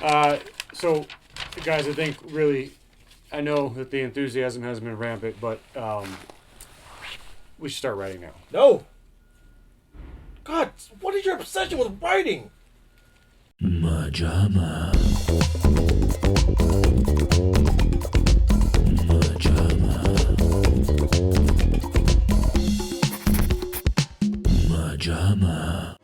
So, guys, I think really, I know that the enthusiasm hasn't been rampant, but we should start writing now. No! God, what is your obsession with writing? MaJaMa. MaJaMa. MaJaMa.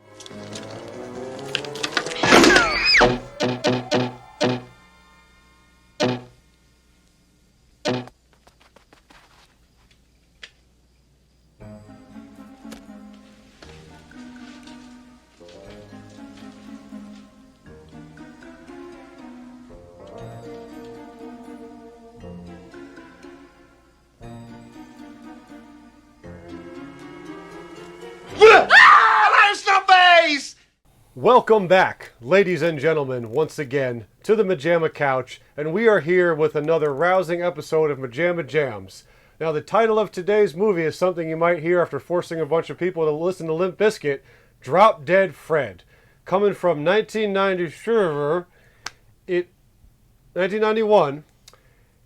Welcome back, ladies and gentlemen, once again to the MaJaMa couch, and we are here with another rousing episode of MaJaMa Jams. Now, the title of today's movie is something you might hear after forcing a bunch of people to listen to Limp Bizkit, Drop Dead Fred. Coming from 1991,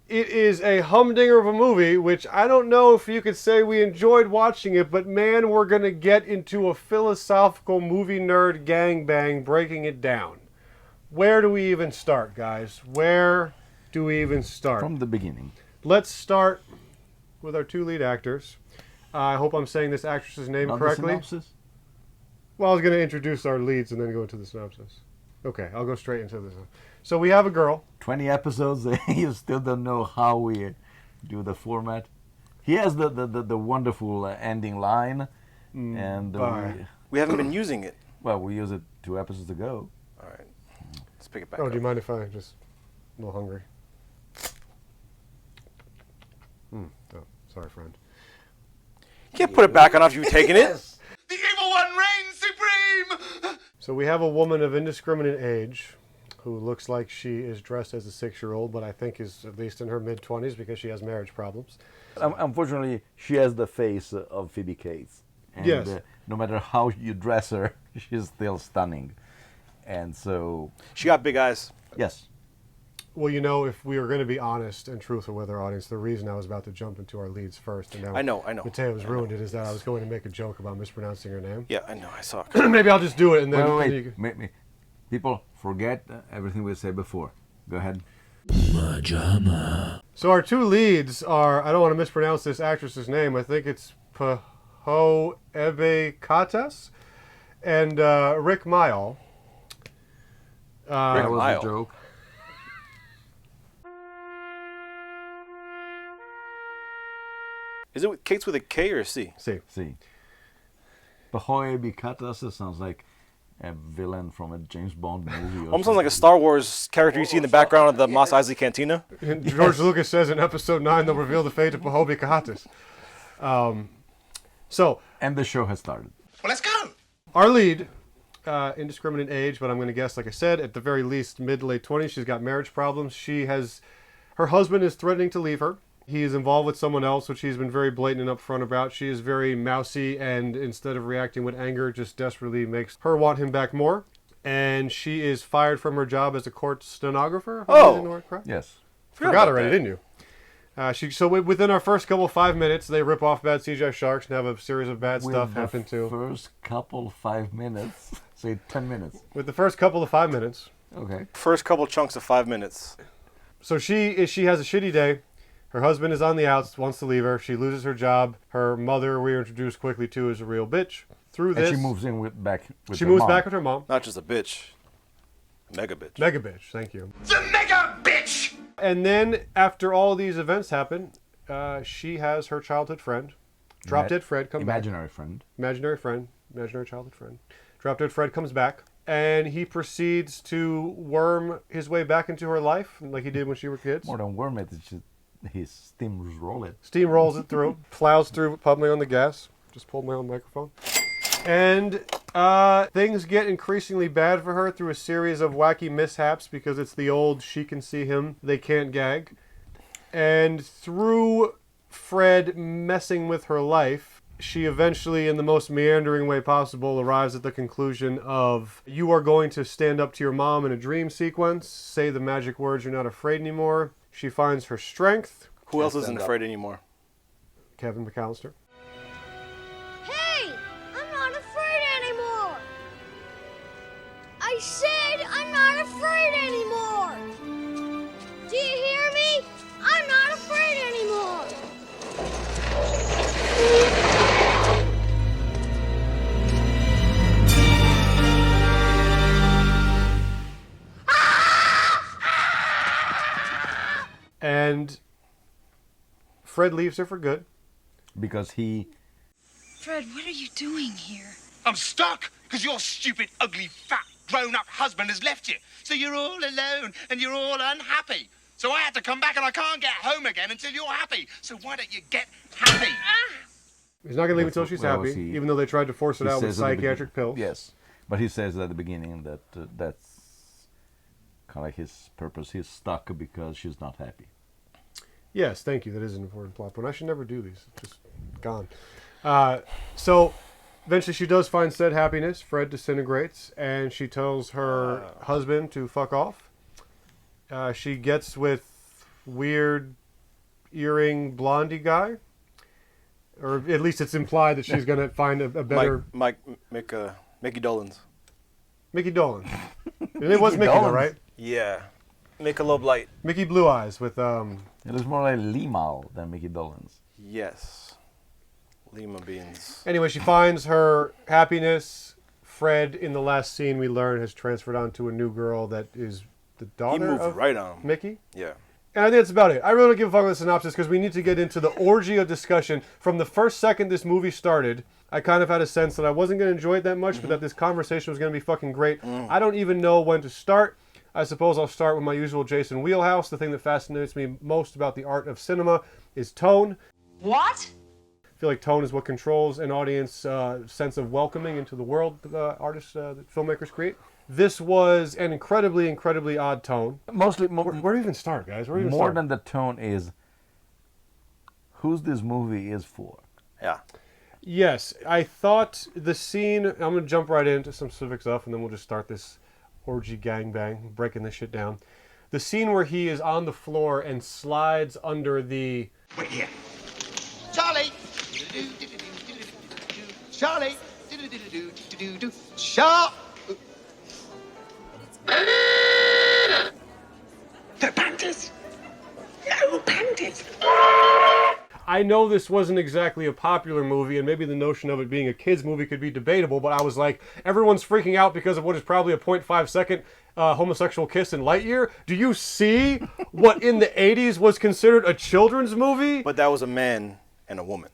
it is a humdinger of a movie, which I don't know if you could say we enjoyed watching it, but man, we're going to get into a philosophical movie nerd gangbang breaking it down. Where do we even start, guys? Where do we even start? From the beginning. Let's start with our two lead actors. I hope I'm saying this actress's name Not correctly. the synopsis? Well, I was going to introduce our leads and then go into the synopsis. Okay, I'll go straight into this. So we have a girl. 20 episodes, you still don't know how we do the format. He has the wonderful ending line, and We haven't been using it. we used it 2 episodes ago. All right. Let's pick it back Oh, up. do you mind if I just... a little hungry. Oh, sorry, friend. You can't put it back on after you've taken it. The evil one reigns supreme! So we have a woman of indiscriminate age who looks like she is dressed as a 6-year-old, but I think is at least in her mid-20s because she has marriage problems. Unfortunately, she has the face of Phoebe Cates. And Yes. No matter how you dress her, she's still stunning. And so, She got big eyes. yes. Well, you know, if we were going to be honest and truthful with our audience, the reason I was about to jump into our leads first, and now I know. Mateo's ruined it, is that I was going to make a joke about mispronouncing her name. Yeah, I know. I saw it. Maybe I'll just do it and then... Wait. People, forget everything we said before. Go ahead. MaJaMa. So our two leads are, I don't want to mispronounce this actress's name, I think it's Paho Ebekatas and Rick Mayall. That was Mile. a joke. Is it Kate's with a K or a C? See. Pahoe Bikatas sounds like a villain from a James Bond movie. Almost sounds like a Star Wars character you see in the background of the Mos Eisley Cantina. George Lucas says in episode 9 they'll reveal the fate of Paho Bikatas. So, And the show has started. Well, let's go! our lead, indiscriminate age, but I'm going to guess, like I said, at the very least mid to late 20s. She's got marriage problems. Her husband is threatening to leave her. He is involved with someone else, which he's been very blatant and upfront about. She is very mousy, and instead of reacting with anger, just desperately makes her want him back more. And she is fired from her job as a court stenographer. Oh. Yes. Forgot already, didn't you? Within our first couple 5 minutes, they rip off bad CGI sharks and have a series of bad stuff happen too. First couple 5 minutes, say 10 minutes. With the first couple of 5 minutes. Okay. First couple chunks of 5 minutes. So she has a shitty day. Her husband is on the outs, wants to leave her. She loses her job. Her mother, we are introduced quickly to, is a real bitch. Through this, And she moves in back with she her moves mom. back with her mom. Not just a bitch. Mega bitch. Mega bitch, thank you. The mega bitch! And then after all these events happen, she has her childhood friend, Drop Dead Fred, come back. Imaginary friend. Imaginary friend, imaginary childhood friend. Drop Dead Fred comes back, and he proceeds to worm his way back into her life, like he did when she were kids. More than worm it, it's just his steam roll it. Steam rolls it through, plows through, puddling on the gas. Just pulled my own microphone. And things get increasingly bad for her through a series of wacky mishaps because it's the old she can see him, they can't gag. And through Fred messing with her life, she eventually, in the most meandering way possible, arrives at the conclusion of, you are going to stand up to your mom in a dream sequence, say the magic words, you're not afraid anymore. She finds her strength. Who else isn't afraid anymore? Kevin McAllister. Hey! I'm not afraid anymore! I said I'm not afraid anymore! Do you hear me? I'm not afraid anymore! And Fred leaves her for good. Because he... Fred, what are you doing here? I'm stuck because your stupid, ugly, fat, grown-up husband has left you. So you're all alone and you're all unhappy. So I had to come back and I can't get home again until you're happy. So why don't you get happy? He's not going to leave until she's happy, even though they tried to force it out with psychiatric pills. Yes, but he says at the beginning that that's kind of like his purpose. He's stuck because she's not happy. Yes, thank you. That is an important plot point. I should never do these. Just gone. So eventually she does find said happiness. Fred disintegrates, and she tells her husband to fuck off. She gets with weird earring blondie guy. Or at least it's implied that she's going to find a better... Mickey Dolenz. Mickey Dolan. It was Mickey, though, right? Yeah. Michelob Light. Mickey Blue Eyes with... It was more like Limal than Mickey Dolenz. Yes. Lima beans. Anyway, she finds her happiness. Fred, in the last scene, we learn, has transferred onto a new girl that is the daughter He moved of right on. Mickey. Yeah. And I think that's about it. I really don't give a fuck with the synopsis because we need to get into the orgy of discussion. From the first second this movie started, I kind of had a sense that I wasn't going to enjoy it that much, but that this conversation was going to be fucking great. I don't even know when to start. I suppose I'll start with my usual Jason Wheelhouse. The thing that fascinates me most about the art of cinema is tone. What? I feel like tone is what controls an audience sense of welcoming into the world artists, that filmmakers create. This was an incredibly, incredibly odd tone. Mostly... Where do we even start, guys? Where do we even more start? than the tone is who's this movie is for. Yeah. Yes, I thought the scene... I'm going to jump right into some specific stuff, and then we'll just start this orgy gangbang, breaking this shit down. The scene where he is on the floor and slides under the... Wait here. Charlie! Charlie! Charlie! The panties! No panties! I know this wasn't exactly a popular movie, and maybe the notion of it being a kid's movie could be debatable, but I was like, everyone's freaking out because of what is probably a 0.5 second homosexual kiss in Lightyear. Do you see what in the 80s was considered a children's movie? But that was a man and a woman.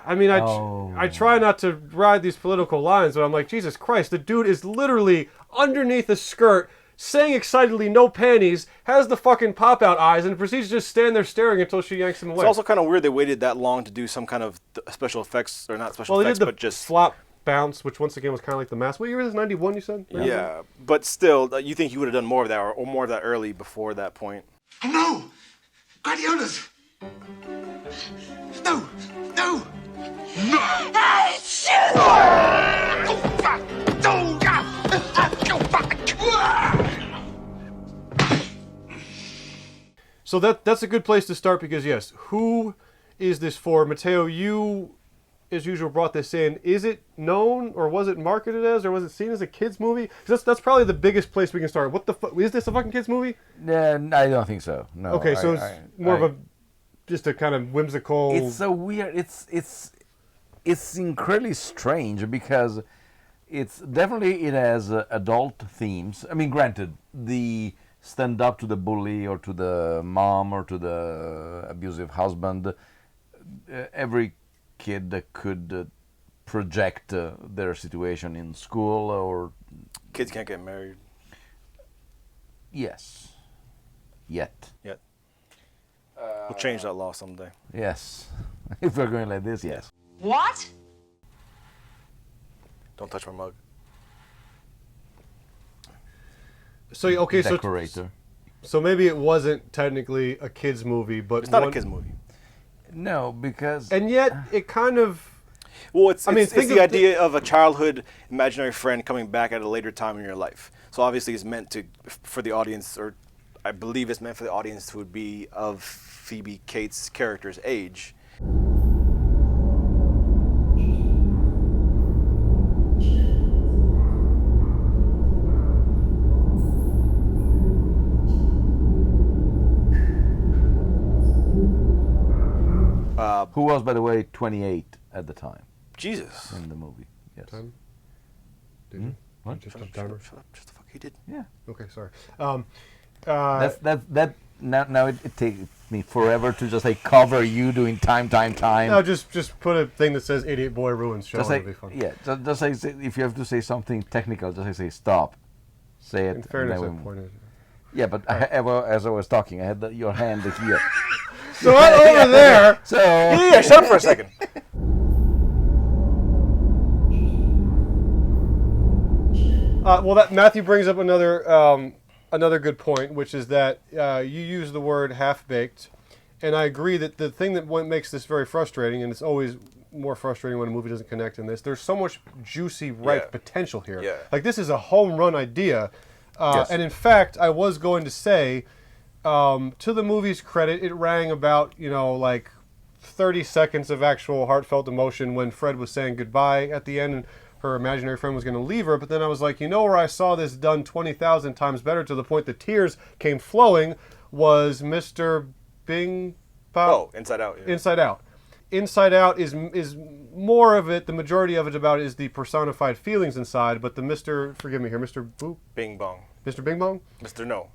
I mean, I try not to ride these political lines, but I'm like, Jesus Christ, the dude is literally underneath a skirt, saying excitedly, no panties, has the fucking pop-out eyes, and proceeds to just stand there staring until she yanks him away. It's also kind of weird they waited that long to do some kind of special effects, or not special Well, they effects, did the but just... flop bounce, which once again was kind of like the mask. What year is this? 91, you said? Yeah, but still, you think you would have done more of that, or more of that early before that point. Oh no! Gladiolas! No! No! No! Go back! Go back! Go back! So that's a good place to start because, yes, who is this for? Matteo, you, as usual, brought this in. Is it known, or was it marketed as, or was it seen as a kid's movie? 'Cause that's probably the biggest place we can start. What the fuck? Is this a fucking kid's movie? I don't think so. No. Okay, so it's more of a, just a kind of whimsical... It's so weird. It's incredibly strange because it has adult themes. I mean, granted, the stand up to the bully or to the mom or to the abusive husband, every kid that could project their situation in school or... Kids can't get married. Yes. Yet. We'll change that law someday. Yes. If we're going like this, yes. What? Don't touch my mug. So, okay, Decorator. so maybe it wasn't technically a kid's movie, but... It's not a kid's movie. No, because... And yet, it kind of... Well, it's I mean, it's think the of the- idea of a childhood imaginary friend coming back at a later time in your life. So obviously, it's meant for the audience, or I believe it's meant for the audience who would be of Phoebe Cates' character's age. Who was, by the way, 28 at the time Jesus. in the movie. Yes. Time? Did you? What? Just a timer? Shut up. Just the fuck he did. Yeah. Okay, sorry. That now it takes me forever to just like cover you doing time. No, just put a thing that says "Idiot Boy Ruins Show." Just It'll like be fun. yeah, just like if you have to say something technical, just like say stop, say it. In fairness, and I then we- pointed. yeah, but as I was talking, I had your hand here. So over there. So Yeah, shut up for a second. Well, that Matthew brings up another good point, which is that you use the word half-baked, and I agree that the thing that makes this very frustrating, and it's always more frustrating when a movie doesn't connect in this, there's so much juicy, ripe potential here. Yeah. Like, this is a home run idea. Yes. And in fact, I was going to say, to the movie's credit, it rang about, like 30 seconds of actual heartfelt emotion when Fred was saying goodbye at the end and her imaginary friend was going to leave her. But then I was like, where I saw this done 20,000 times better to the point the tears came flowing was Mr. Bing Pop. Oh, Inside Out. Yeah. Inside Out. Inside Out is more of it, the majority of it about is the personified feelings inside, but the Mr. Forgive me here, Mr. Boop? Bing Bong. Mr. Bing Bong? Mr. No.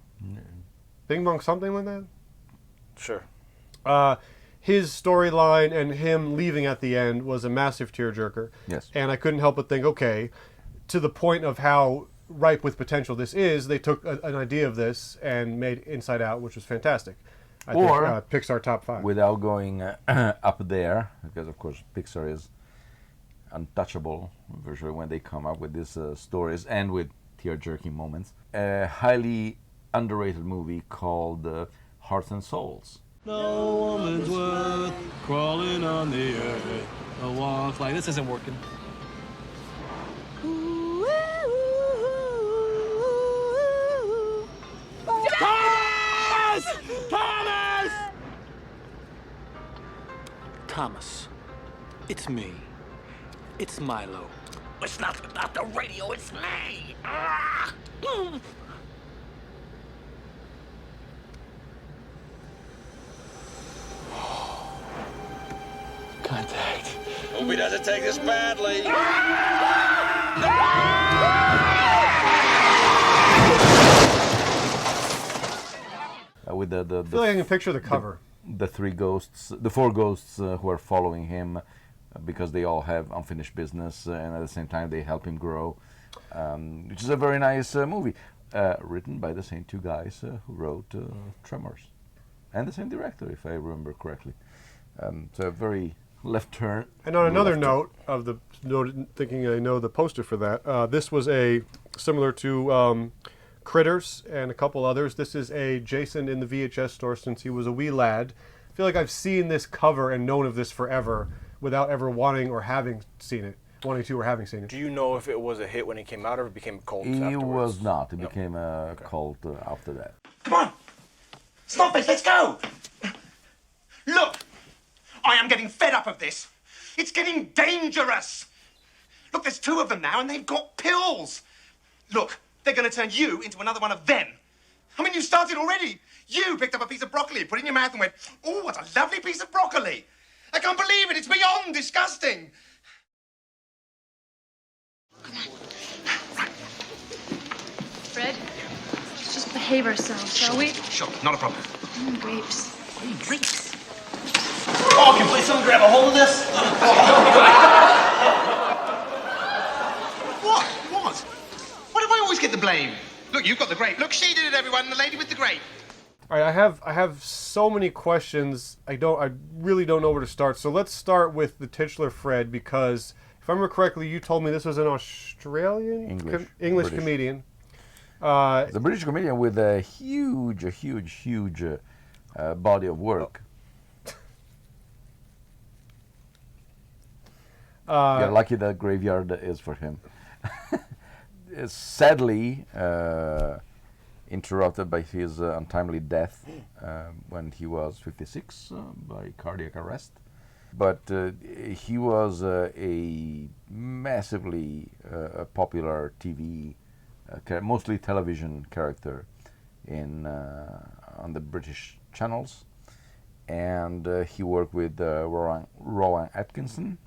Bing Bong something like that? Sure. His storyline and him leaving at the end was a massive tearjerker. Yes. And I couldn't help but think, okay, to the point of how ripe with potential this is, they took an idea of this and made Inside Out, which was fantastic. I think Pixar top 5. without going up there, because of course Pixar is untouchable virtually when they come up with these stories and with tear-jerking moments. A highly underrated movie called Hearts and Souls. No woman's worth crawling on the earth. A walk like this isn't working. Thomas! Thomas! Thomas, it's me. It's Milo. It's not about the radio, it's me. Contact. Hope he doesn't take this badly. With I feel like I can picture the cover. the four ghosts who are following him because they all have unfinished business and at the same time they help him grow, which is a very nice movie, written by the same two guys who wrote Tremors, and the same director, if I remember correctly. So a very left turn. And on another note of the thinking I know the poster for that, this was a similar to Critters and a couple others. This is a Jason in the VHS store since he was a wee lad. I feel like I've seen this cover and known of this forever without ever wanting or having seen it. Wanting to or having seen it. Do you know if it was a hit when it came out or it became a cult It afterwards? was not. It became a cult after that. Come on. Stop it. Let's go. Look, I am getting fed up of this. It's getting dangerous. Look, there's two of them now and they've got pills. Look, they're going to turn you into another one of them. I mean, you started already. You picked up a piece of broccoli, put it in your mouth and went, oh, what a lovely piece of broccoli. I can't believe it. It's beyond disgusting. Fred, let's just behave ourselves, shall we? Sure, not a problem. Grapes. Drinks. Oh, can please someone grab a hold of this? What? What? Why do I always get the blame? Look, you've got the grape. Look, she did it, everyone. The lady with the grape. All right, I have so many questions. I really don't know where to start. So let's start with the titular Fred, because if I remember correctly, you told me this was an Australian English British. comedian. The British comedian with a huge body of work. You're lucky that graveyard is for him. Sadly, interrupted by his untimely death when he was 56 by cardiac arrest. But he was a massively popular TV, mostly television character on the British channels. And he worked with Rowan Atkinson.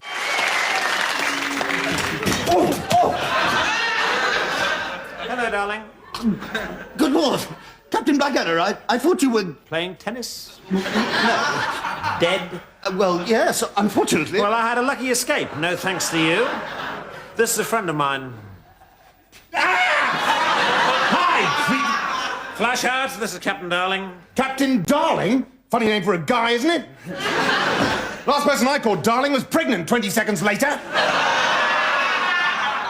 Hello, darling. Good Lord! Captain Blackadder, I thought you were... Playing tennis? No. Dead? Well, yes, unfortunately. Well, I had a lucky escape, no thanks to you. This is a friend of mine. Hi! Flash out, this is Captain Darling. Captain Darling? Funny name for a guy, isn't it? Last person I called Darling was pregnant 20 seconds later.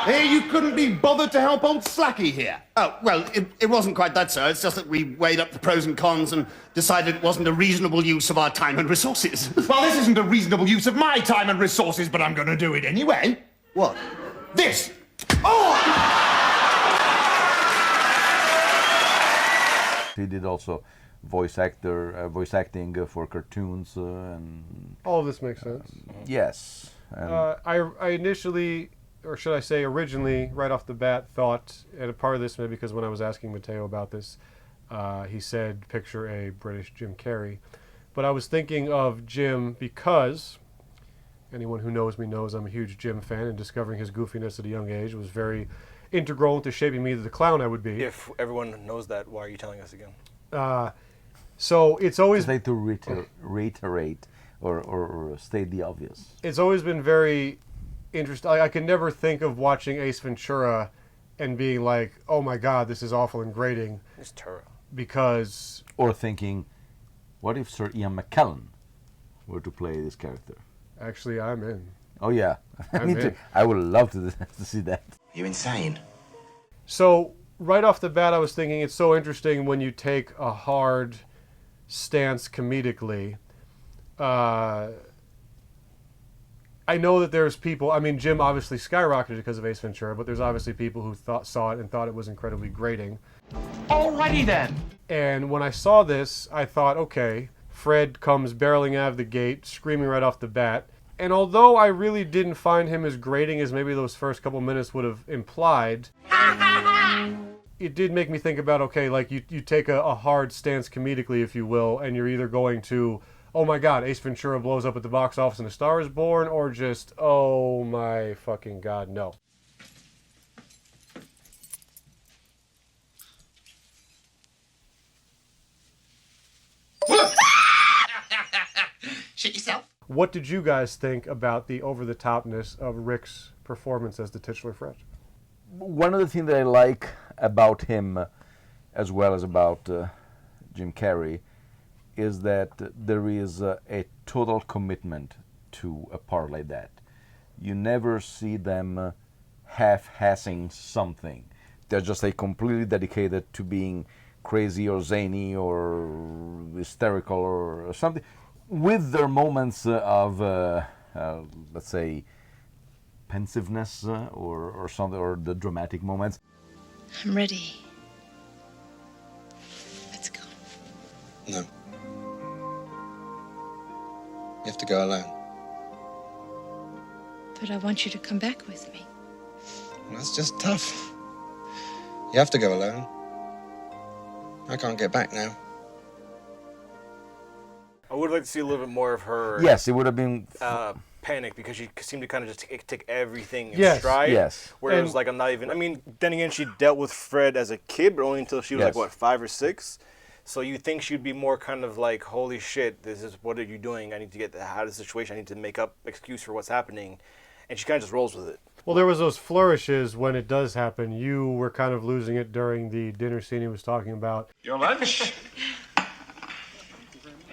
Hey, you couldn't be bothered to help old Slacky here? Oh, well, it wasn't quite that, sir. It's just that we weighed up the pros and cons and decided it wasn't a reasonable use of our time and resources. Well, this isn't a reasonable use of my time and resources, but I'm going to do it anyway. What? This. Oh! He did also voice acting for cartoons and... All of this makes sense. Yes. And I initially, or should I say originally, right off the bat, thought, and a part of this maybe because when I was asking Mateo about this, he said, picture a British Jim Carrey. But I was thinking of Jim because anyone who knows me knows I'm a huge Jim fan, and discovering his goofiness at a young age was very integral into shaping me to the clown I would be. If everyone knows that, why are you telling us again? So it's always... I'd like to reiterate or state the obvious. It's always been very interesting. I could never think of watching Ace Ventura and being like, oh my God, this is awful and grating. It's terrible. Because... Or thinking, what if Sir Ian McKellen were to play this character? Actually, I'm in. Oh yeah, I'm me too. in. I would love to see that. You insane? So right off the bat, I was thinking it's so interesting when you take a hard stance comedically. I know that there's people, I mean, Jim obviously skyrocketed because of Ace Ventura, but there's obviously people who saw it and thought it was incredibly grating. Alrighty then. And when I saw this, I thought, okay, Fred comes barreling out of the gate, screaming right off the bat. And although I really didn't find him as grating as maybe those first couple minutes would have implied, it did make me think about, okay, like you take a hard stance comedically, if you will, and you're either going to, oh my God, Ace Ventura blows up at the box office and A Star is Born, or just, oh my fucking God, no. Shit yourself. What did you guys think about the over-the-topness of Rick's performance as the titular Fred? One of the things that I like about him, as well as about Jim Carrey, is that there is a total commitment to a part like that. You never see them half-assing something. They're just completely dedicated to being crazy or zany or hysterical or something, with their moments of, let's say, pensiveness or something, or the dramatic moments. I'm ready. Let's go. No. You have to go alone. But I want you to come back with me. Well, that's just tough. You have to go alone. I can't get back now. I would like to see a little bit more of her. Yes, it would have been panic, because she seemed to kind of just take everything in Yes. stride. Yes. Whereas, like, I'm not even. I mean, then again, she dealt with Fred as a kid, but only until she was Yes. like what, 5 or 6. So you think she'd be more kind of like, holy shit, this is, what are you doing? I need to get out of the situation. I need to make up excuse for what's happening, and she kind of just rolls with it. Well, there was those flourishes when it does happen. You were kind of losing it during the dinner scene he was talking about. Your lunch.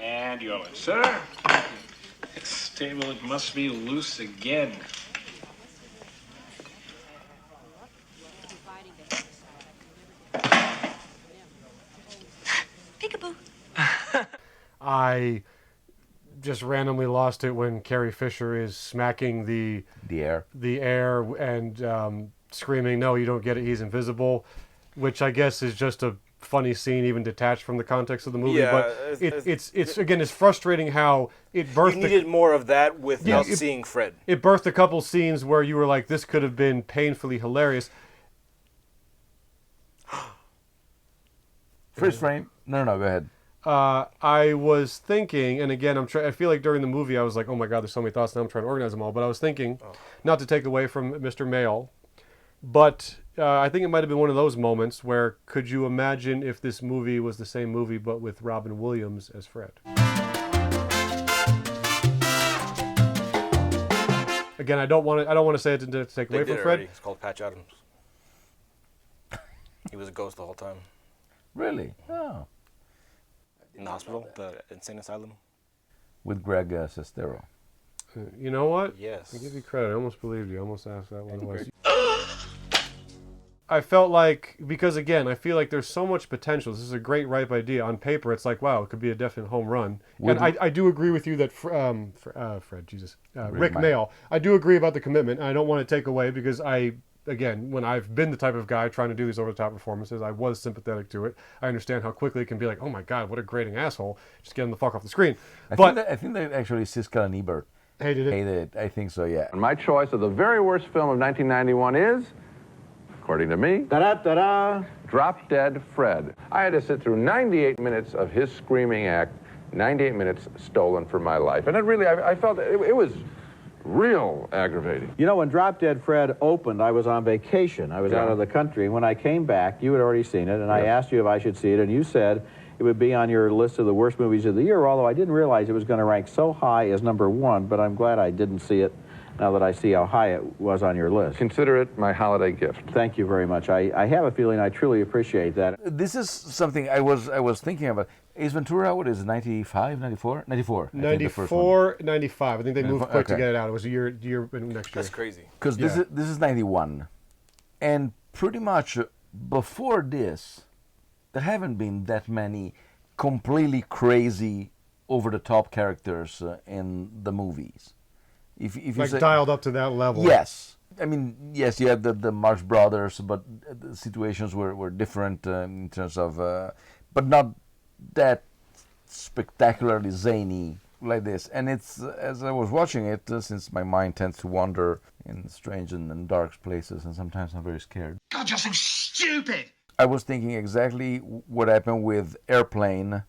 And your lunch, sir. This table, it must be loose again. Peekaboo. I just randomly lost it when Carrie Fisher is smacking the air and screaming, "No, you don't get it. He's invisible," which I guess is just a funny scene, even detached from the context of the movie. Yeah, but it's again, it's frustrating how it birthed. You needed more of that without seeing Fred. It birthed a couple scenes where you were like, "This could have been painfully hilarious." Freeze frame. No, go ahead. I was thinking, and again, I feel like during the movie I was like, "Oh my God, there's so many thoughts." Now I'm trying to organize them all. But I was thinking, not to take away from Mr. Mail, but I think it might have been one of those moments where, could you imagine if this movie was the same movie but with Robin Williams as Fred? Again, I don't want to say it to take away from Fred. Already. It's called Patch Adams. He was a ghost the whole time. Really? Oh. In the hospital, the insane asylum. With Greg Sestero. You know what? Yes. I give you credit. I almost believed you. I almost asked that one. I felt like, because again, I feel like there's so much potential. This is a great, ripe idea. On paper, it's like, wow, it could be a definite home run. And I do agree with you that Rick Mail. I do agree about the commitment. I don't want to take away, because again, when I've been the type of guy trying to do these over-the-top performances, I was sympathetic to it. I understand how quickly it can be like, oh my God, what a grating asshole. Just get him the fuck off the screen. I think that actually Siskel and Ebert hated it. I think so, yeah. And my choice of the very worst film of 1991 is, according to me, Drop Dead Fred. I had to sit through 98 minutes of his screaming act, 98 minutes stolen from my life. And it really, I felt it was real aggravating. You know, when Drop Dead Fred opened, I was on vacation. I was out of the country. And when I came back, you had already seen it, and I asked you if I should see it, and you said it would be on your list of the worst movies of the year, although I didn't realize it was going to rank so high as #1, but I'm glad I didn't see it now that I see how high it was on your list. Consider it my holiday gift. Thank you very much. I have a feeling I truly appreciate that. This is something I was thinking about. Ace Ventura, what is it, 95, 94? 94. 94, 95. I think they moved quick to get it out. It was a year next year. That's crazy. Because this is 91. And pretty much before this, there haven't been that many completely crazy, over-the-top characters in the movies. If you like say, dialed up to that level. Yes. I mean, yes, you had the Marx Brothers, but the situations were different in terms of, but not that spectacularly zany like this. And it's, as I was watching it, since my mind tends to wander in strange and dark places, and sometimes I'm very scared. God, you're so stupid! I was thinking exactly what happened with Airplane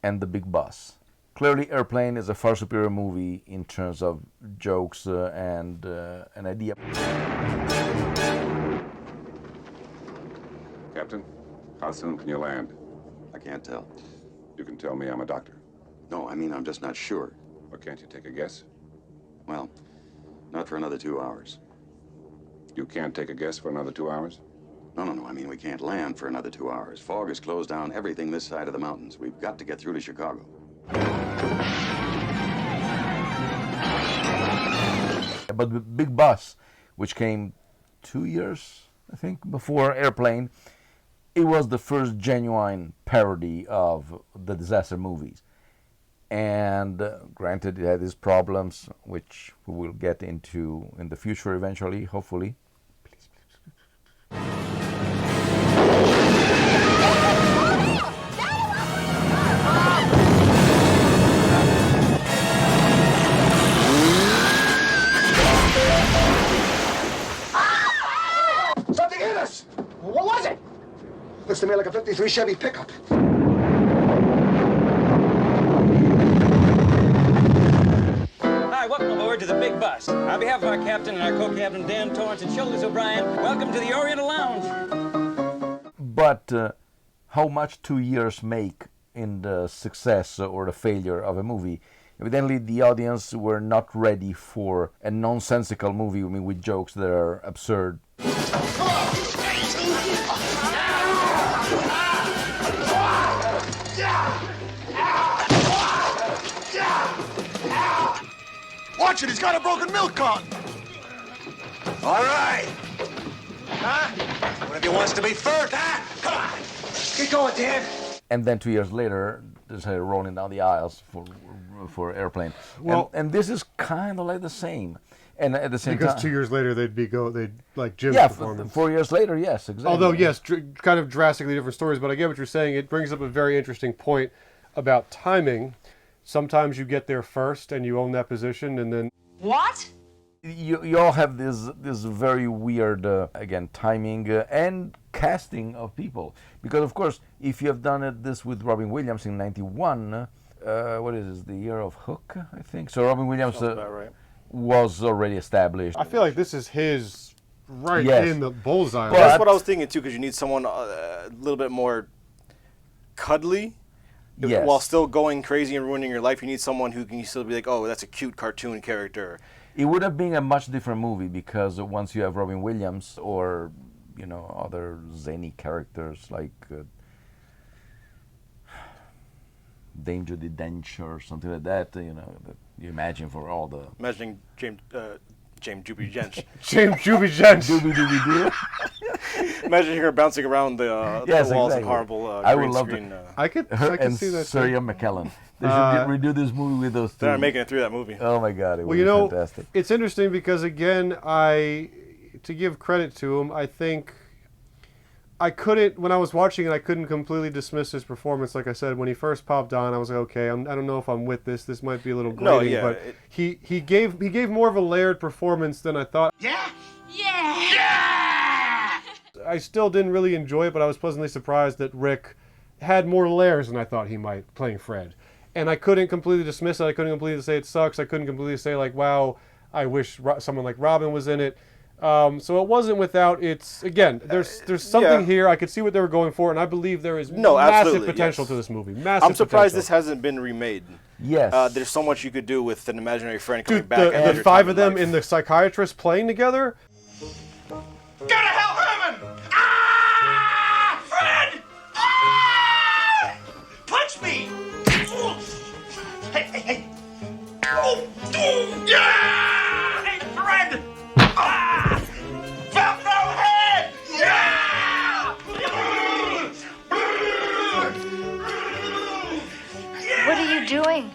and The Big Bus. Clearly, Airplane is a far superior movie in terms of jokes and an idea. Captain, how soon can you land? I can't tell. You can tell me I'm a doctor. No, I mean, I'm just not sure. Or can't you take a guess? Well, not for another 2 hours. You can't take a guess for another 2 hours? No. I mean, we can't land for another 2 hours. Fog has closed down everything this side of the mountains. We've got to get through to Chicago. But the Big Bus, which came 2 years, I think, before Airplane, it was the first genuine parody of the disaster movies. And granted, it had its problems, which we will get into in the future eventually, hopefully. Something hit us! What was it? Looks to me like a 53 Chevy pickup. Hi, welcome aboard to the Big Bus. On behalf of our captain and our co-captain, Dan Torrance and Shoulders O'Brien, welcome to the Oriental Lounge. But how much 2 years make in the success or the failure of a movie? Evidently, the audience were not ready for a nonsensical movie, I mean, with jokes that are absurd. Watch it, he's got a broken milk carton. All right. Huh? One of you wants to be first, huh? Come on. Get going, Dan. And then 2 years later, rolling down the aisles for airplane. Well- and this is kind of like the same. And at the same Because time, 2 years later they'd like Jim's yeah, performance. 4 years later, yes, exactly. Although yes, kind of drastically different stories. But I get what you're saying. It brings up a very interesting point about timing. Sometimes you get there first and you own that position, and then What? You all have this very weird again timing and casting of people, because of course if you have done this with Robin Williams in '91, what is this, the year of Hook, I think. So Robin Williams was already established. I feel like this is his right Yes. in the bullseye. Well, that's what I was thinking too, because you need someone a little bit more cuddly. Yes. While still going crazy and ruining your life, you need someone who can still be like, oh, that's a cute cartoon character. It would have been a much different movie, because once you have Robin Williams or other zany characters like Dame Judi Dench or something like that, that you imagine for all the Imagining James Juby Jench. James Juby Jench. Imagine her bouncing around the walls of horrible I would green love screen. to. I could and see that. Sarah McKellen. They should redo this movie with those two. They're not making it through that movie. Oh my God, it would Well, be fantastic. it's interesting because again, to give credit to him, I think I couldn't, when I was watching it, I couldn't completely dismiss his performance. Like I said, when he first popped on, I was like, okay, I don't know if I'm with this. This might be a little grating, but he gave more of a layered performance than I thought. Yeah. I still didn't really enjoy it, but I was pleasantly surprised that Rick had more layers than I thought he might, playing Fred. And I couldn't completely dismiss it. I couldn't completely say it sucks. I couldn't completely say, like, wow, I wish someone like Robin was in it. So it wasn't without its, again, there's something here. I could see what they were going for, and I believe there is massive potential to this movie. Massive I'm surprised potential. this hasn't been remade. Yes. There's so much you could do with an imaginary friend coming Dude, back. the five of them in the psychiatrist playing together. Go to hell, Herman! Ah! Fred! Ah! Punch me! Hey, hey, hey! Oh, oh, yeah! Hey, Fred! Ah! Velcro head! Yeah! What are you doing?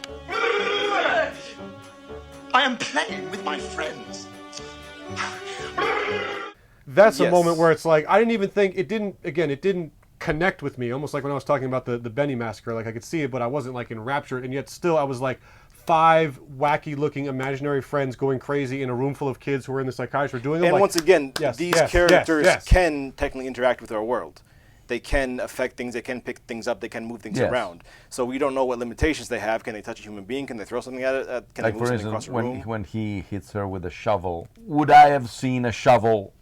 I am playing with my friends. That's a Yes. moment where it's like, I didn't even think, it didn't connect with me. Almost like when I was talking about the Benny Massacre, like I could see it, but I wasn't like enraptured, and yet still I was like, 5 wacky looking imaginary friends going crazy in a room full of kids who are in the psychiatry doing them. And like, once again, yes, these yes, characters yes, yes. can technically interact with our world. They can affect things, they can pick things up, they can move things Yes. around. So we don't know what limitations they have. Can they touch a human being? Can they throw something at it? Can Like they move for something across instance, a room? when he hits her with a shovel, would I have seen a shovel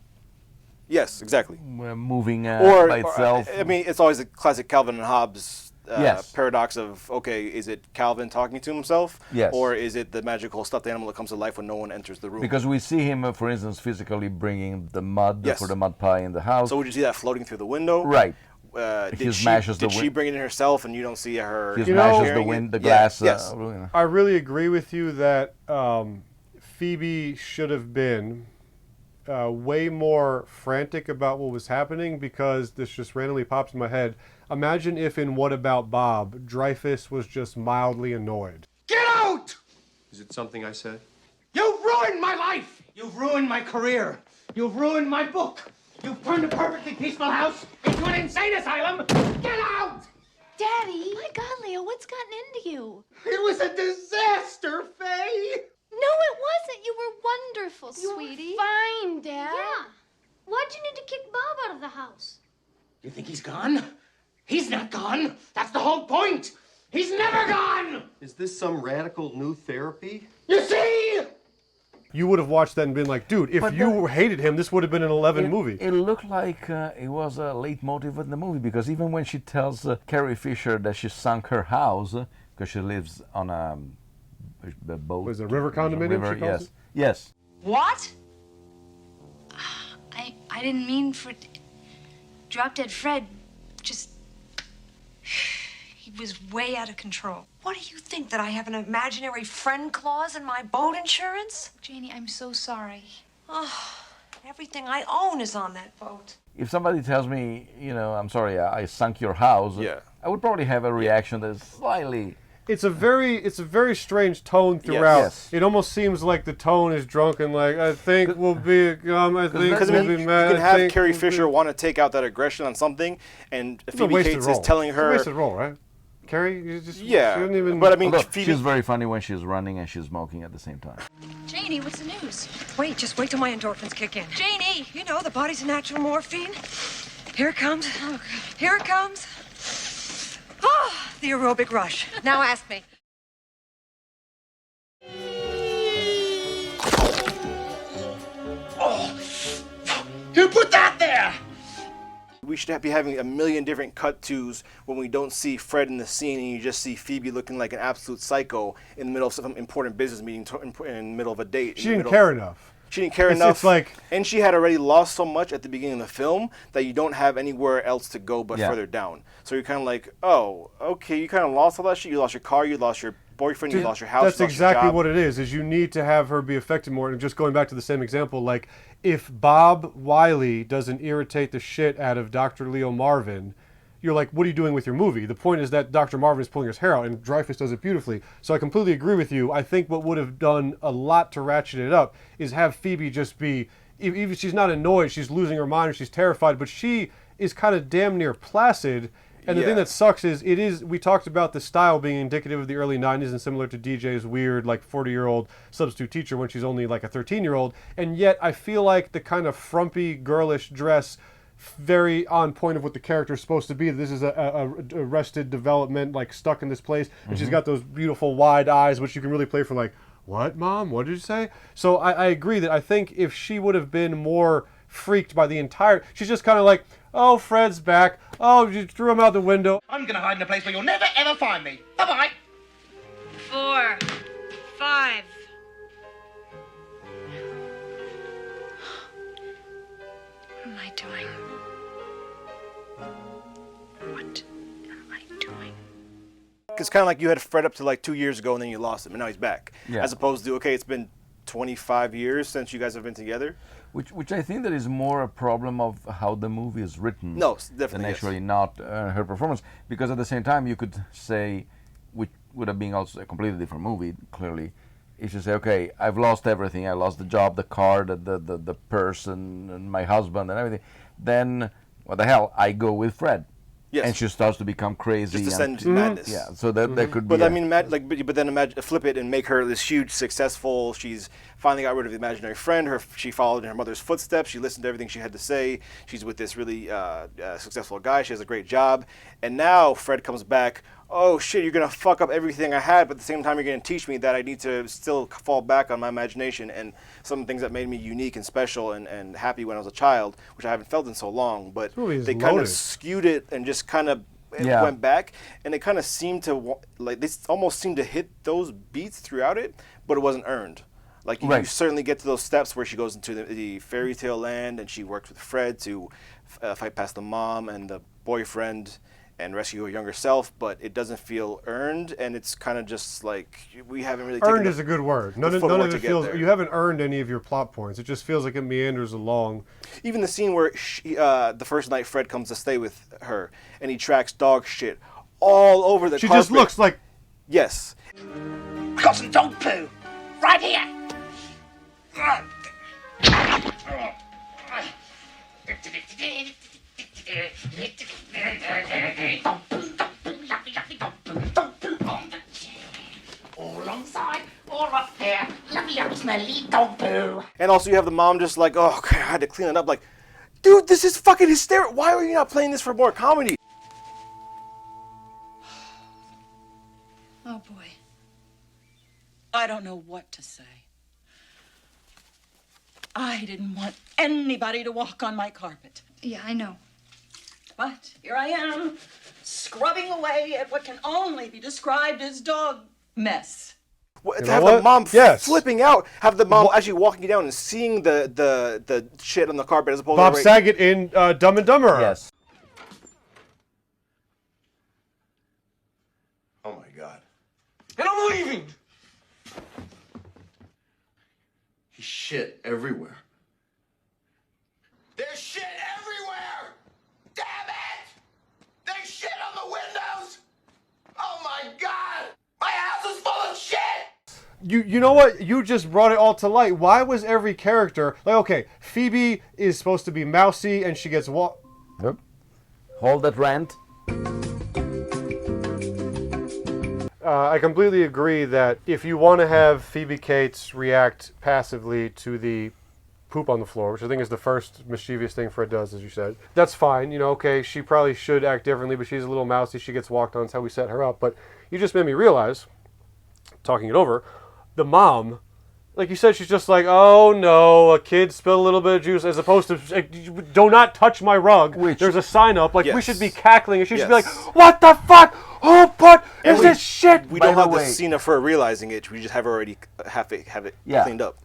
Yes, exactly. moving by Or, itself? I mean, it's always a classic Calvin and Hobbes Yes. paradox of, okay, is it Calvin talking to himself? Yes. Or is it the magical stuffed animal that comes to life when no one enters the room? Because we see him, for instance, physically bringing the mud Yes. for the mud pie in the house. So would you see that floating through the window? Right. Did He she, smashes the did she win- bring it in herself and you don't see her He smashes carrying the it? glass. Yeah, yes. I really agree with you that Phoebe should have been way more frantic about what was happening, because this just randomly pops in my head. Imagine if in What About Bob, Dreyfus was just mildly annoyed. Get out! Is it something I said? You've ruined my life! You've ruined my career! You've ruined my book! You've turned a perfectly peaceful house into an insane asylum! Get out! Daddy! My God, Leo, what's gotten into you? It was a disaster, Faye! No, it wasn't. You were wonderful, sweetie. Fine, Dad. Yeah. Why'd you need to kick Bob out of the house? You think he's gone? He's not gone! That's the whole point! He's never gone! Is this some radical new therapy? You see? You would have watched that and been like, dude, if But you hated him, this would have been an 11 movie. It looked like it was a leitmotif in the movie, because even when she tells Carrie Fisher that she sunk her house, because she lives on a boat. Was it a river condominium, River, she calls yes. it? Yes. What? I didn't mean for... Drop Dead Fred just... He was way out of control. What do you think, that I have an imaginary friend clause in my boat insurance? Janie, I'm so sorry. Oh, everything I own is on that boat. If somebody tells me, I'm sorry, I sunk your house, Yeah. I would probably have a reaction that's slightly. It's a very strange tone throughout. Yes. It almost seems like the tone is drunken. Like I think we'll be I think Because we'll be mad. you can have Carrie Fisher want to take out that aggression on something, and Phoebe Cates is telling her. It's a wasted role, right? Carrie, you just she yeah. didn't even. But I mean, Look, she's very funny when she's running and she's smoking at the same time. Janie, what's the news? Wait, just wait till my endorphins kick in. Janie! You know, the body's a natural morphine. Here it comes. Oh, God. Here it comes. Oh, the aerobic rush. Now ask me. Oh, who put that there? We should be having a million different cut-tos when we don't see Fred in the scene and you just see Phoebe looking like an absolute psycho in the middle of some important business meeting, in the middle of a date. She didn't care enough. She didn't care enough. It's like, and she had already lost so much at the beginning of the film that you don't have anywhere else to go but further down. So you're kind of like, oh, okay, you kind of lost all that shit. You lost your car, you lost your boyfriend, you lost your house. That's you lost exactly your job. what it is you need to have her be affected more. And just going back to the same example, like if Bob Wiley doesn't irritate the shit out of Dr. Leo Marvin, you're like, what are you doing with your movie? The point is that Dr. Marvin is pulling his hair out, and Dreyfuss does it beautifully. So I completely agree with you. I think what would have done a lot to ratchet it up is have Phoebe just be, even if she's not annoyed, she's losing her mind, or she's terrified, but she is kind of damn near placid. And the thing that sucks is, we talked about the style being indicative of the early 90s and similar to DJ's weird, like, 40-year-old substitute teacher when she's only, like, a 13-year-old. And yet, I feel like the kind of frumpy, girlish dress, very on point of what the character is supposed to be. This is a arrested development, like, stuck in this place. And she's got those beautiful wide eyes, which you can really play for, like, what, Mom? What did you say? So I agree that I think if she would have been more freaked by the entire... She's just kind of like... Oh, Fred's back. Oh, you threw him out the window. I'm gonna hide in a place where you'll never ever find me. Bye-bye. 4, 5. What am I doing? What am I doing? It's kind of like you had Fred up to like 2 years ago and then you lost him and now he's back. Yeah. As opposed to, okay, it's been 25 years since you guys have been together. Which I think that is more a problem of how the movie is written. No, definitely. Than actually not her performance. Because at the same time, you could say, which would have been also a completely different movie, clearly, if you say, okay, I've lost everything. I lost the job, the car, the person, and my husband, and everything. Then, what the hell, I go with Fred. Yes. And she starts to become crazy. Just descend to madness. Yeah, so that could be. But I mean, but then imagine, flip it and make her this huge, successful. She's finally got rid of the imaginary friend. She followed in her mother's footsteps. She listened to everything she had to say. She's with this really successful guy. She has a great job. And now Fred comes back. Oh shit, you're gonna fuck up everything I had, but at the same time you're gonna teach me that I need to still fall back on my imagination and some things that made me unique and special and happy when I was a child, which I haven't felt in so long. But they kind of skewed it and just kind of went back, and it kind of seemed to they almost seemed to hit those beats throughout it, but it wasn't earned. Like you certainly get to those steps where she goes into the fairy tale land and she works with Fred to fight past the mom and the boyfriend and rescue her younger self, but it doesn't feel earned, and it's kind of just like we haven't really earned is a good word. None of it feels there. You haven't earned any of your plot points. It just feels like it meanders along. Even the scene where the first night Fred comes to stay with her and he tracks dog shit all over the carpet. She just looks like yes. I got some dog poo right here. All alongside, all up there, lovely up smelly dog poo. And also you have the mom just like, oh, okay, I had to clean it up. Like, dude, this is fucking hysterical. Why are you not playing this for more comedy? Oh, boy. I don't know what to say. I didn't want anybody to walk on my carpet. Yeah, I know. But here I am, scrubbing away at what can only be described as dog mess. To have the mom flipping out, have the mom actually walking down and seeing the shit on the carpet as opposed to Bob Saget in Dumb and Dumber. Yes. Oh my God. And I'm leaving! He shit everywhere. There's shit everywhere! Damn it! There's shit on the windows! You know what? You just brought it all to light. Why was every character like, okay, Phoebe is supposed to be mousy and she gets Yep. Hold that rant. I completely agree that if you want to have Phoebe Cates react passively to the poop on the floor, which I think is the first mischievous thing Fred does, as you said, that's fine. You know, okay, she probably should act differently, but she's a little mousy. She gets walked on. It's how we set her up. But you just made me realize, talking it over, the mom, like you said, she's just like, oh no, a kid spilled a little bit of juice, as opposed to, do not touch my rug. There's a sign up, like we should be cackling, and she should be like, what the fuck? Who put is this shit? We don't have the scene of her realizing it. We just have her already have it cleaned up.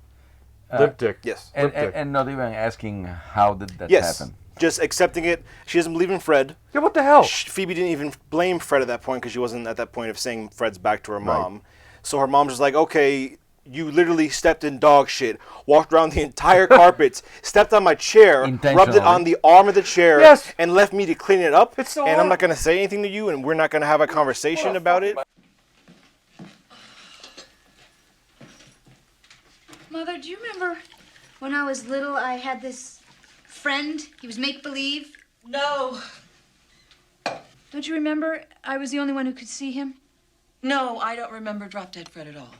Lip dick. Yes. And not even asking how did that happen. Just accepting it. She doesn't believe in Fred. Yeah, what the hell? Phoebe didn't even blame Fred at that point because she wasn't at that point of saying Fred's back to her mom. So her mom's just like, okay, you literally stepped in dog shit, walked around the entire carpets, stepped on my chair, rubbed it on the arm of the chair, and left me to clean it up. And I'm not going to say anything to you, and we're not going to have a conversation about it. Mother, do you remember when I was little, I had this friend? He was make-believe. No. Don't you remember I was the only one who could see him? No, I don't remember Drop Dead Fred at all.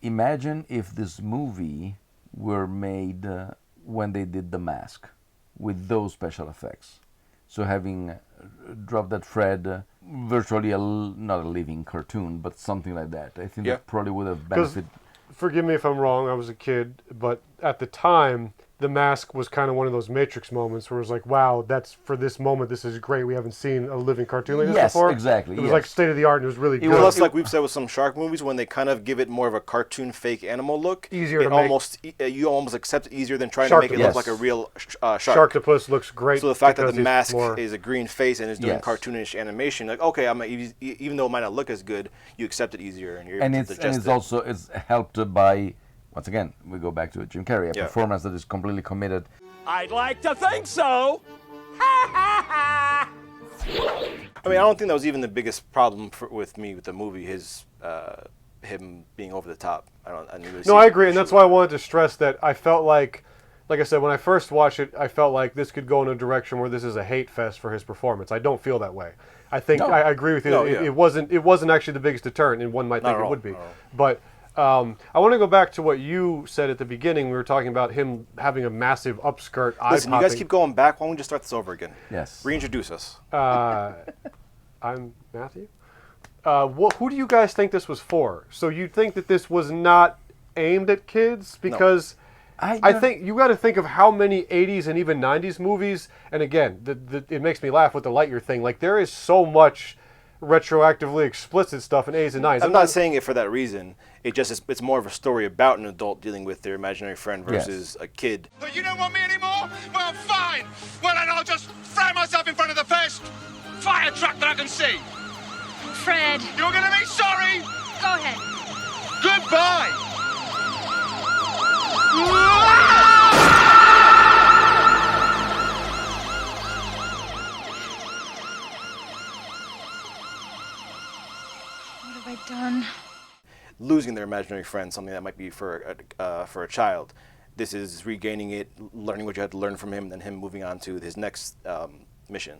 Imagine if this movie were made when they did The Mask, with those special effects. So having Drop Dead Fred, virtually not a living cartoon, but something like that. I think that probably would have benefited. Forgive me if I'm wrong, I was a kid, but at the time, The Mask was kind of one of those Matrix moments where it was like, wow, that's for this moment, this is great. We haven't seen a living cartoon like this before. Yes, exactly. It was like state of the art and it was really good. Plus, like we've said with some shark movies, when they kind of give it more of a cartoon fake animal look, you almost accept it easier than trying to make it look like a real shark. Sharktopus looks great. So the fact that the mask is a green face and is doing cartoonish animation, like, okay, even though it might not look as good, you accept it easier and you're able to digest it. And it's helped by, once again, we go back to Jim Carrey, a performance that is completely committed. I'd like to think so. I mean, I don't think that was even the biggest problem with the movie. Him being over the top. I agree, and that's why I wanted to stress that I felt like I said, when I first watched it, I felt like this could go in a direction where this is a hate fest for his performance. I don't feel that way. I think I agree with you. It wasn't actually the biggest deterrent, and one might think it would be, but. I want to go back to what you said at the beginning. We were talking about him having a massive upskirt, Listen, you guys keep going back. Why don't we just start this over again? Yes. Reintroduce us. I'm Matthew. Who do you guys think this was for? So you think that this was not aimed at kids? Because I think you got to think of how many 80s and even 90s movies, and again, it makes me laugh with the Lightyear thing. Like, there is so much retroactively explicit stuff in 80s and 90s. I'm not saying it for that reason. It's more of a story about an adult dealing with their imaginary friend versus a kid. So you don't want me anymore? Well, fine. Well, then I'll just throw myself in front of the first fire truck that I can see. Fred. You're gonna be sorry. Go ahead. Goodbye. What have I done? Losing their imaginary friend, something that might be for a child. This is regaining it, learning what you had to learn from him, and then him moving on to his next mission.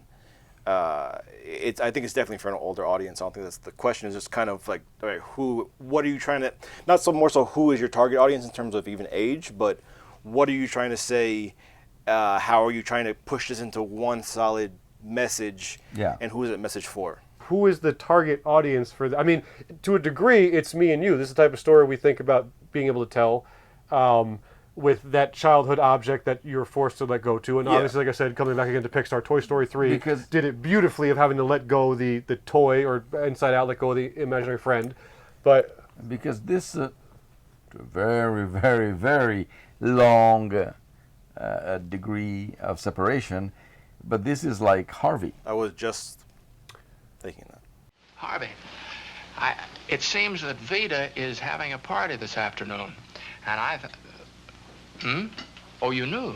I think it's definitely for an older audience. I don't think that's the question. Is just kind of like, all right, what are you trying to? Not so more so who is your target audience in terms of even age, but what are you trying to say? How are you trying to push this into one solid message? Yeah. And who is that message for? Who is the target audience for I mean, to a degree, it's me and you. This is the type of story we think about being able to tell with that childhood object that you're forced to let go to. And obviously, like I said, coming back again to Pixar, Toy Story 3 did it beautifully of having to let go the toy, or Inside Out, let go of the imaginary friend. But because this very, very, very long degree of separation, but this is like Harvey. I was just thinking that. Harvey, it seems that Vida is having a party this afternoon, and Oh, you knew?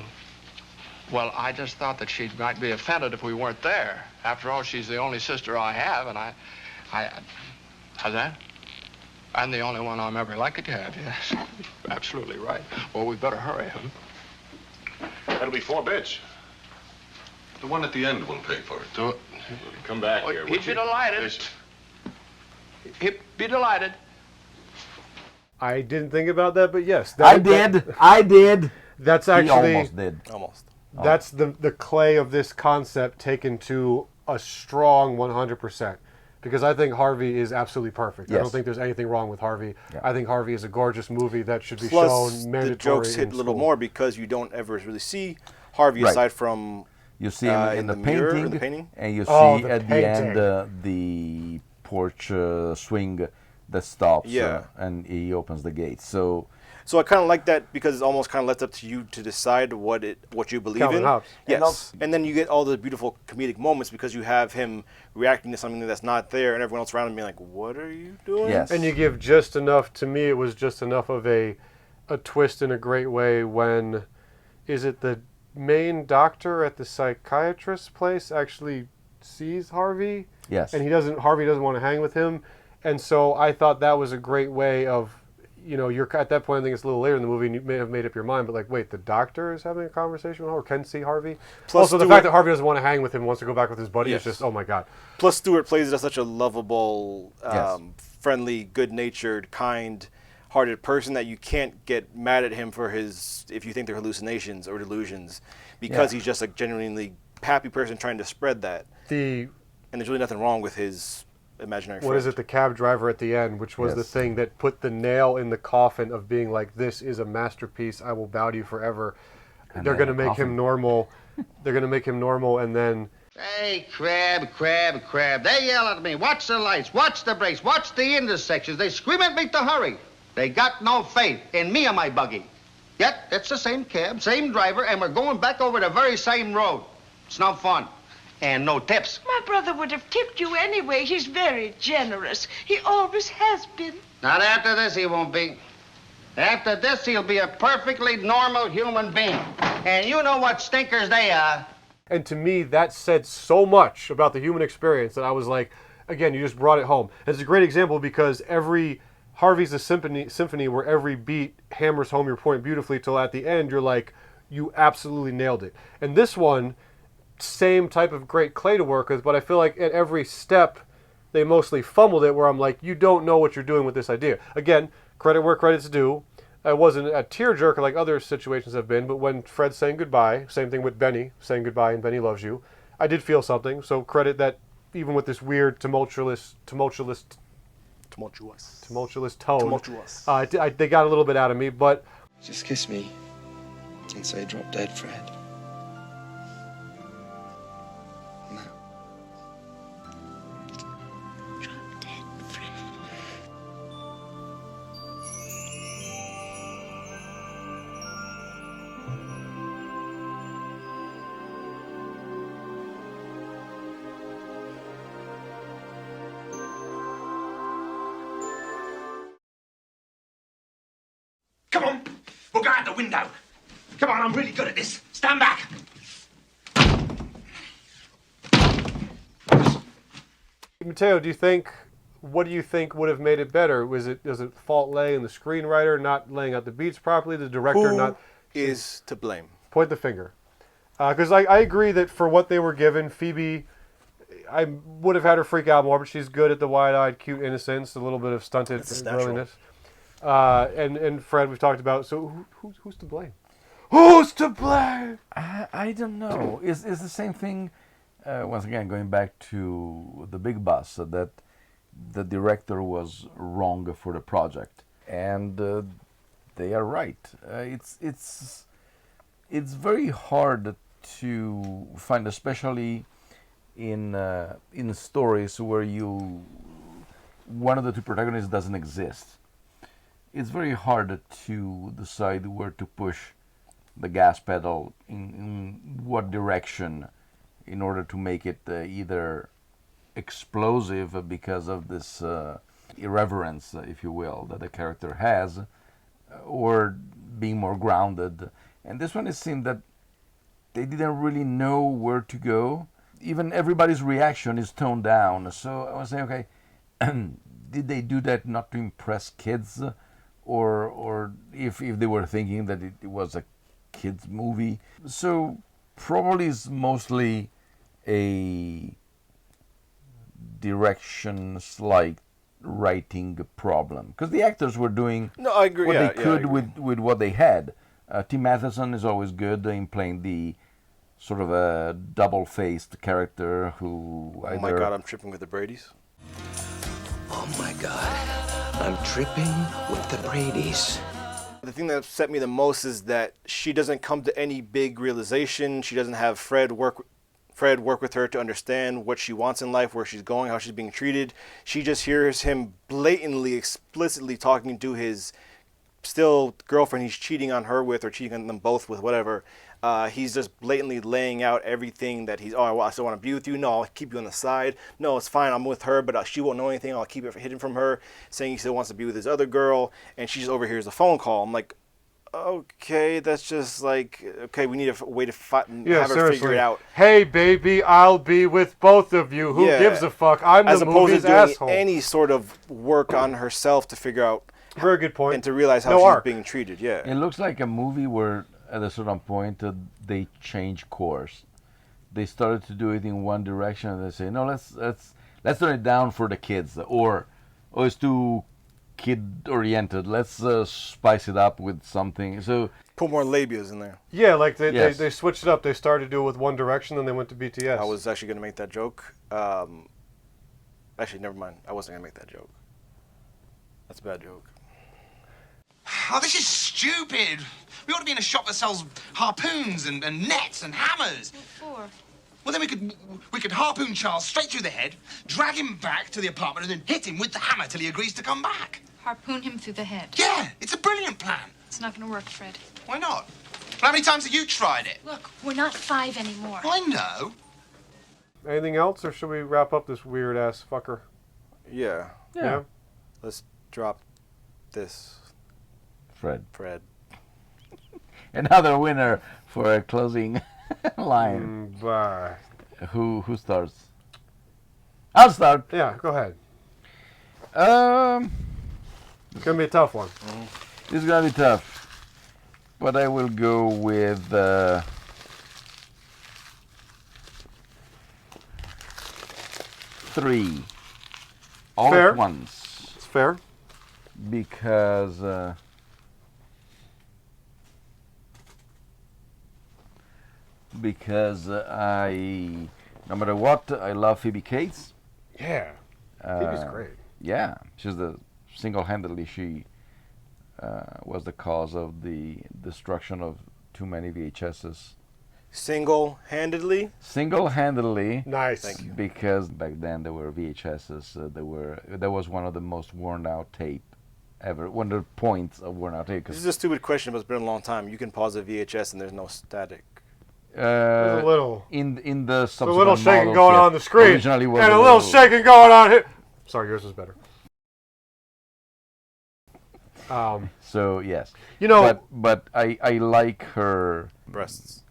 Well, I just thought that she might be offended if we weren't there. After all, she's the only sister I have, and how's that? I'm the only one I'm ever likely to have, yes. Absolutely right. Well, we better hurry, huh? That'll be 4 bits. The one at the end will pay for it. Come back here. He'd be delighted. He'd be delighted. I didn't think about that, but yes. I did. That's He actually... almost did. Almost. That's the clay of this concept taken to a strong 100%. Because I think Harvey is absolutely perfect. I Yes. don't think there's anything wrong with Harvey. Yeah. I think Harvey is a gorgeous movie that should be Plus, shown mandatory. the jokes hit in a little school. more because you don't ever really see Harvey Right. aside from You see him in the mirror, painting, the painting, and you see the at the end the porch swing that stops, Yeah. and he opens the gate. So I kind of like that because it's almost kind of left up to you to decide what you believe Calvin in. Hobbes. Yes, and then you get all the beautiful comedic moments because you have him reacting to something that's not there, and everyone else around him being like, "What are you doing?" Yes. And you give just enough, to me it was just enough of a twist in a great way when, is it the main doctor at the psychiatrist's place actually sees Harvey? Yes. And Harvey doesn't want to hang with him. And so I thought that was a great way of, you're at that point, I think it's a little later in the movie, and you may have made up your mind, but like, wait, the doctor is having a conversation with her, or can see Harvey? Plus also, the Stewart- fact that Harvey doesn't want to hang with him, wants to go back with his buddy, Yes. is just, oh my God. Plus, Stewart plays it as such a lovable, Yes. friendly, good-natured, kind-hearted person that you can't get mad at him for if you think they're hallucinations or delusions, because Yeah. he's just a genuinely happy person trying to spread that. And there's really nothing wrong with his imaginary friend. What is it, the cab driver at the end, which was the Yes. thing that put the nail in the coffin of being like, this is a masterpiece, I will bow to you forever. And They're then going to a make him coffin. normal. They're going to make him normal, and then... Hey, crab. They yell at me. Watch the lights. Watch the brakes. Watch the intersections. They scream at me to hurry. They got no faith in me and my buggy. Yet, it's the same cab, same driver, and we're going back over the very same road. It's no fun. And no tips. My brother would have tipped you anyway. He's very generous. He always has been. Not after this, he won't be. After this, he'll be a perfectly normal human being. And you know what stinkers they are. And to me, that said so much about the human experience that I was like, again, you just brought it home. And it's a great example because Harvey's a symphony where every beat hammers home your point beautifully till at the end, you're like, you absolutely nailed it. And this one, same type of great clay to work with, but I feel like at every step, they mostly fumbled it where I'm like, you don't know what you're doing with this idea. Again, credit where credit's due. It wasn't a tearjerker like other situations have been, but when Fred's saying goodbye, same thing with Benny, saying goodbye and Benny loves you, I did feel something. So credit that even with this weird tumultuous tone. Tumultuous. They got a little bit out of me, but... Just kiss me and say drop dead, Fred. Come on, we'll go out the window. Come on, I'm really good at this. Stand back. Mateo, what do you think would have made it better? Does it fault lay in the screenwriter not laying out the beats properly, the director Who is to blame? Point the finger. Because I agree that for what they were given, Phoebe, I would have had her freak out more, but she's good at the wide-eyed, cute innocence, a little bit of stunted girliness. And Fred, we've talked about. So who's to blame? Who's to blame? I don't know. It's the same thing. Once again, going back to the Big Bus, that the director was wrong for the project, and they are right. It's very hard to find, especially in stories where one of the two protagonists doesn't exist. It's very hard to decide where to push the gas pedal in what direction in order to make it either explosive because of this irreverence, if you will, that the character has, or being more grounded. And this one, it seemed that they didn't really know where to go. Even everybody's reaction is toned down. So I was saying, okay, did they do that not to impress kids, or if they were thinking that it was a kids movie? So probably it's mostly a directions like writing problem, because the actors were doing I agree. what Yeah, they yeah, could I agree. with what they had. Tim Matheson is always good in playing the sort of a double-faced character who Oh my God, I'm tripping with the Bradys. Oh my God, I'm tripping with the Bradys. The thing that upset me the most is that she doesn't come to any big realization. She doesn't have Fred work with her to understand what she wants in life, where she's going, how she's being treated. She just hears him blatantly, explicitly talking to his still girlfriend he's cheating on her with, or cheating on them both with, whatever. He's just blatantly laying out everything that he's, I still want to be with you. No, I'll keep you on the side. No, it's fine, I'm with her, but she won't know anything. I'll keep it hidden from her, saying he still wants to be with his other girl, and she just overhears the phone call. I'm like, okay, that's just like, okay, we need a way to have her figure it out. Hey, baby, I'll be with both of you. Who gives a fuck? I'm As the opposed movie's to doing asshole. any sort of work on herself to figure out. Very good point. And to realize how she's being treated. Yeah. It looks like a movie where at a certain point they change course. They started to do it in one direction, and they say, no, let's turn it down for the kids, or it's too kid oriented. Let's spice it up with something. So put more labias in there. Yeah, like they switched it up. They started to do it with One Direction, then they went to BTS. I was actually going to make that joke. Actually, never mind. I wasn't going to make that joke. That's a bad joke. Oh, this is stupid. We ought to be in a shop that sells harpoons and nets and hammers. What for? Well, then we could harpoon Charles straight through the head, drag him back to the apartment, and then hit him with the hammer till he agrees to come back. Harpoon him through the head. Yeah, it's a brilliant plan. It's not going to work, Fred. Why not? Well, how many times have you tried it? Look, we're not 5 anymore. I know. Anything else, or should we wrap up this weird-ass fucker? Yeah. Yeah? Let's drop this. Fred. Another winner for a closing line. Bye. Who starts? I'll start. Yeah, go ahead. It's gonna be a tough one. This is gonna be tough, but I will go with 3. All Fair. at once. It's fair. Because no matter what, I love Phoebe Cates. Yeah. Phoebe's great. Yeah, she's single-handedly she was the cause of the destruction of too many VHSs. Single-handedly? Single-handedly. Nice. Thank you. Because back then there were VHSs. That was one of the most worn-out tape ever. One of the points of worn-out tape. This is a stupid question, but it's been a long time. You can pause a VHS and there's no static. There's a little. In the There's a little subsequent shaking models, going yeah. on the screen. Originally was and a little shaking going on here. Sorry, yours was better. So yes, you know, but I like her breasts.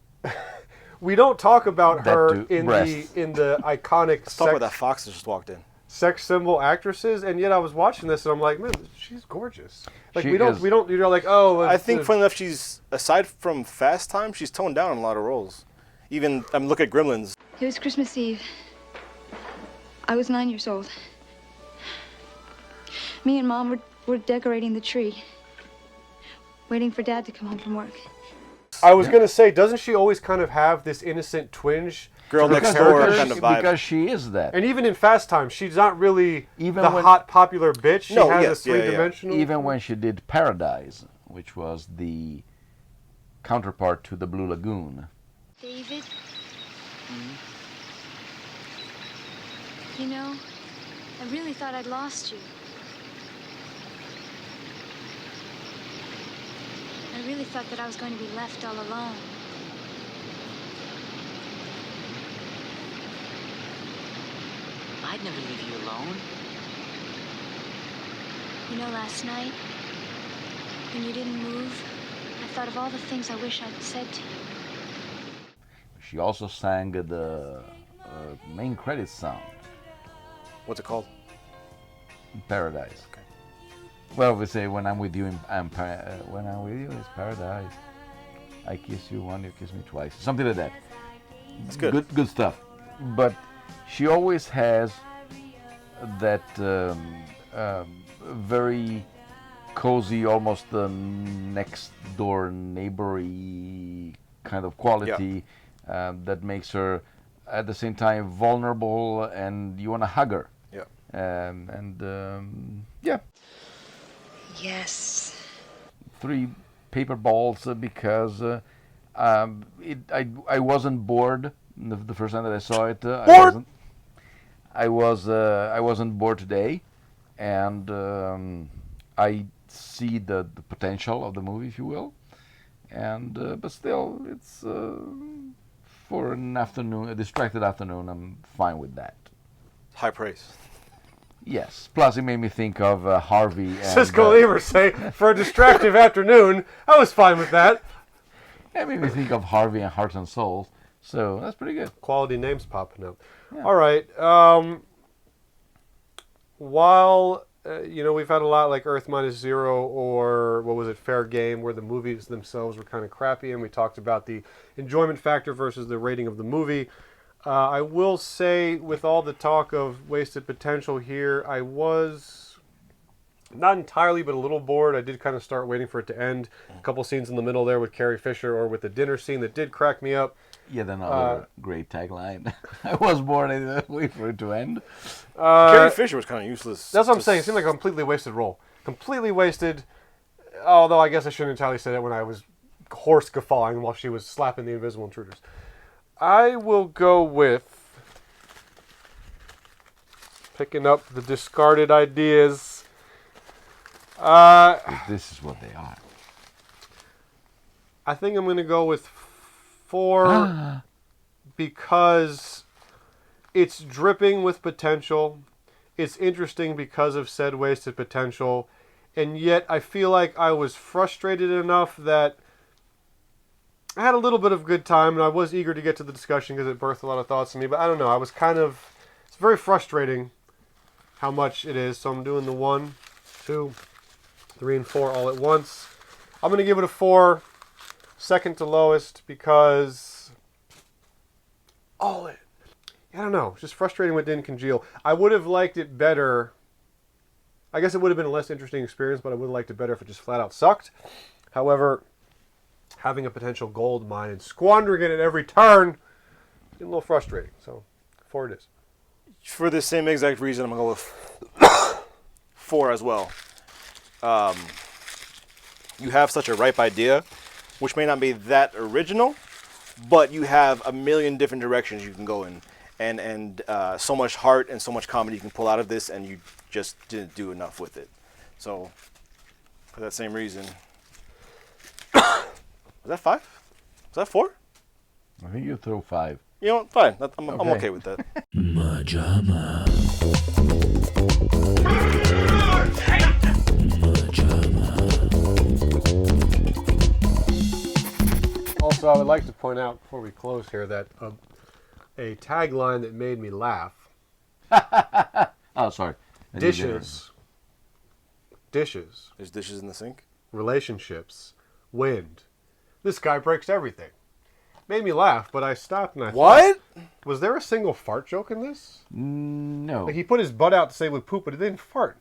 We don't talk about That her too. in Breasts. the iconic Let's talk about that fox that just walked in. sex symbol actresses, and yet I was watching this and I'm like, man, she's gorgeous. Like She we don't, is. you're like, oh. I think, funny enough, she's, aside from Fast Time, she's toned down in a lot of roles. Even, look at Gremlins. It was Christmas Eve. I was 9 years old. Me and Mom were decorating the tree, waiting for Dad to come home from work. I was gonna say, doesn't she always kind of have this innocent twinge? Girl to her next door characters? kind of vibe. because she is that. And even in Fast Time, she's not really Even the when- hot, popular bitch. She No, has yes, this yeah, yeah. three-dimensional. Even when she did Paradise, which was the counterpart to the Blue Lagoon. David? You know, I really thought I'd lost you. I really thought that I was going to be left all alone. I'd never leave you alone. You know, last night, when you didn't move, I thought of all the things I wish I'd said to you. She also sang the main credits song. What's it called? Paradise. Okay. Well, we say when I'm with you, when I'm with you, it's paradise. I kiss you once, you kiss me twice. Something like that. That's good. Good stuff. But she always has that very cozy, almost next door neighbory kind of quality that makes her at the same time vulnerable, and you want to hug her. Yeah. Yeah. Yes. 3 paper balls because I wasn't bored the first time that I saw it. I wasn't bored today, and I see the potential of the movie, if you will, and but still, it's for an afternoon, a distracted afternoon. I'm fine with that. High praise. Yes. Plus, it made me think of Harvey. Cisco Lieber say, for a distractive afternoon, I was fine with that. It made me think of Harvey and Heart and Souls. So that's pretty good. Quality names popping up. Yeah. All right. While we've had a lot like Earth Minus Zero or what was it, Fair Game, where the movies themselves were kind of crappy, and we talked about the enjoyment factor versus the rating of the movie. I will say, with all the talk of wasted potential here, I was not entirely, but a little bored. I did kind of start waiting for it to end. A couple scenes in the middle there with Carrie Fisher, or with the dinner scene that did crack me up. Yet another great tagline. I was bored and wait for it to end. Carrie Fisher was kind of useless. That's what I'm saying. It seemed like a completely wasted role. Completely wasted. Although I guess I shouldn't entirely say that when I was horse guffawing while she was slapping the invisible intruders. I will go with picking up the discarded ideas. This is what they are. I think I'm going to go with 4 because it's dripping with potential. It's interesting because of said wasted potential. And yet I feel like I was frustrated enough that I had a little bit of good time, and I was eager to get to the discussion because it birthed a lot of thoughts in me. But I don't know. I was it's very frustrating how much it is. So I'm doing the 1, 2, 3, and 4 all at once. I'm going to give it a 4, second to lowest, because I don't know. It's just frustrating when it didn't congeal. I would have liked it better. I guess it would have been a less interesting experience, but I would have liked it better if it just flat out sucked. However, having a potential gold mine and squandering it at every turn is a little frustrating. So, 4 it is. For the same exact reason, I'm going to go with 4 as well. You have such a ripe idea, which may not be that original, but you have a million different directions you can go in. And so much heart and so much comedy you can pull out of this, and you just didn't do enough with it. So, for that same reason... Was that 5? Was that 4? I think you throw 5. You know what? Fine. I'm okay with that. MaJaMa. Also, I would like to point out before we close here that a tagline that made me laugh. Oh, sorry. Dishes. There's dishes in the sink? Relationships. Wind. This guy breaks everything. Made me laugh, but I stopped and I What? thought, was there a single fart joke in this? No. Like, he put his butt out to say with poop, but it didn't fart.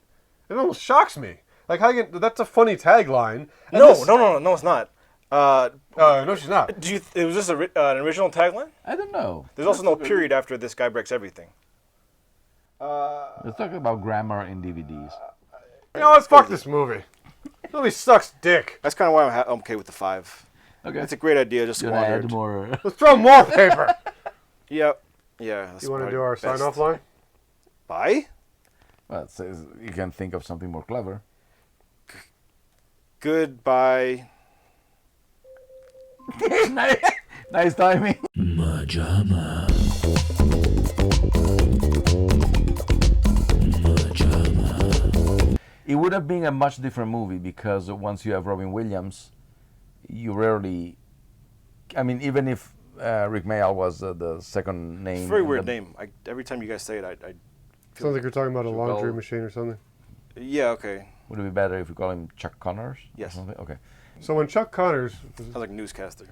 It almost shocks me. Like, how you that's a funny tagline. No, it's not. No, she's not. Was this an original tagline? I don't know. There's also no period after this guy breaks everything. Let's talk about grammar in DVDs. You know what? Fuck this movie. This movie sucks dick. That's kind of why I'm okay with the 5. Okay. It's a great idea, just squandered. Add more. Let's throw more paper. Yep. Yeah. You want to do our sign-off line? Bye? Well, it says you can think of something more clever. Goodbye. Nice timing. MaJaMa. It would have been a much different movie because once you have Robin Williams, you rarely... I mean, even if Rick Mayall was the second name... It's a very weird name. Every time you guys say it, I feel Sounds like you're talking about a laundry machine or something. Yeah, okay. Would it be better if we call him Chuck Connors? Yes. Or something? Okay. So when Chuck Connors... Sounds like a newscaster.